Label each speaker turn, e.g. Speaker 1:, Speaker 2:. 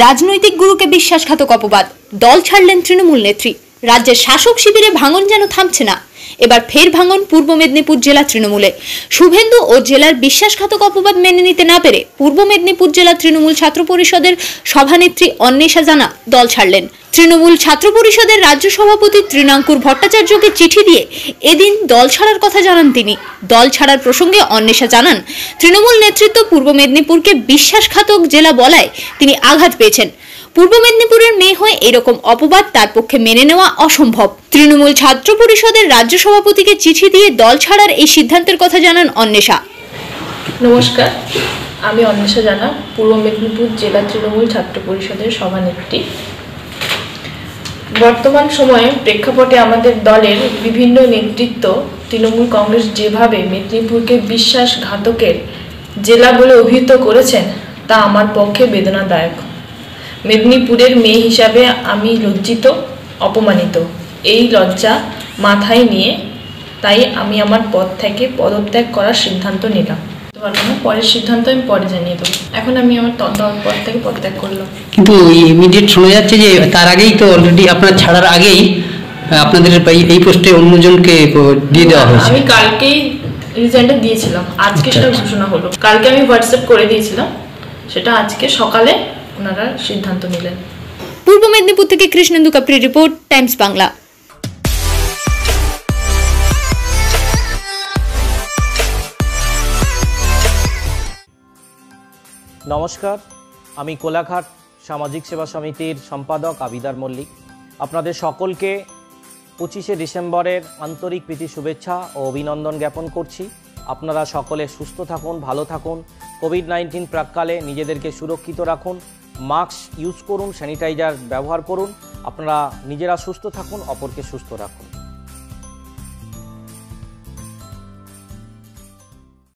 Speaker 1: রাজনৈতিক গুরুকে বিশ্বাসঘাতক অপবাদ, দল ছাড়লেন তৃণমূল নেত্রী। রাজ্যের শাসক শিবিরে ভাঙন যেন থামছে না। এবার ফের ভাঙন পূর্ব মেদিনীপুর জেলা তৃণমূলে। শুভেন্দু ও জেলার বিশ্বাসঘাতক অপবাদ মেনে নিতে না পেরে পূর্ব মেদিনীপুর জেলা তৃণমূল ছাত্র পরিষদের সভানেত্রী অন্বেষা জানা দল ছাড়লেন। তৃণমূল ছাত্র পরিষদের রাজ্য সভাপতি তৃণাঙ্কুর ভট্টাচার্যকে চিঠি দিয়ে এদিন দল ছাড়ার কথা জানান তিনি। দল ছাড়ার প্রসঙ্গে অন্বেষা জানান, তৃণমূল নেতৃত্ব পূর্ব মেদিনীপুরকে বিশ্বাসঘাতক জেলা বলায় তিনি আঘাত পেয়েছেন। পূর্ব মেদিনীপুরের মেয়ে হয়ে এরকম অপবাদ তার পক্ষে মেনে নেওয়া অসম্ভব। তৃণমূল ছাত্র পরিষদের রাজ্য সভাপতিকে চিঠি দিয়ে দল ছাড়ার এই সিদ্ধান্তের কথা জানান অন্বেষা।
Speaker 2: নমস্কার, আমি অন্বেষা জানা, পূর্ব মেদিনীপুর জেলা তৃণমূল ছাত্র পরিষদের সভানেত্রী। বর্তমান সময়ে প্রেক্ষাপটে আমাদের দলের বিভিন্ন নেতৃত্ব তৃণমূল কংগ্রেস যেভাবে মেদিনীপুরকে বিশ্বাসঘাতকের জেলা বলে অভিহিত করেছেন তা আমার পক্ষে বেদনাদায়ক। মেদিনীপুরের মেয়ে হিসাবে আমি লজ্জিত, অপমানিত। এই লজ্জা মাথায় নিয়ে তাই আমি আমার পদ থেকে পদত্যাগ করার সিদ্ধান্ত নিলাম। পরের সিদ্ধান্ত আমি পরে জানিয়ে দেবো। এখন আমি আমার পদ থেকে পদত্যাগ করলাম।
Speaker 3: কিন্তু ইমিডিয়েট শোনা যাচ্ছে যে তার আগেই তো অলরেডি আপনার ছাড়ার আগেই আপনাদের এই পোস্টে অন্যজনকে দিয়ে দেওয়া হয়েছে।
Speaker 2: আমি কালকেই রিজাইনটা দিয়েছিলাম, আজকে সেটা ঘোষণা হলো। কালকে আমি হোয়াটসঅ্যাপ করে দিয়েছিলাম, সেটা আজকে সকালে ওনারা সিদ্ধান্ত নিলেন।
Speaker 1: পূর্ব মেদিনীপুর থেকে কৃষ্ণেন্দু কাপড়ি রিপোর্ট, টাইমস বাংলা।
Speaker 4: নমস্কার, আমি কোলাঘাট সামাজিক সেবা সমিতির সম্পাদক আবিদার মল্লিক। আপনাদের সকলকে 25শে ডিসেম্বরের আন্তরিক প্রীতি শুভেচ্ছা ও অভিনন্দন জ্ঞাপন করছি। আপনারা সকলে সুস্থ থাকুন, ভালো থাকুন। কোভিড-19 প্রাককালে নিজেদেরকে সুরক্ষিত রাখুন, মাস্ক ইউজ করুন, স্যানিটাইজার ব্যবহার করুন। আপনারা নিজেরা সুস্থ থাকুন, অপরকে সুস্থ রাখুন।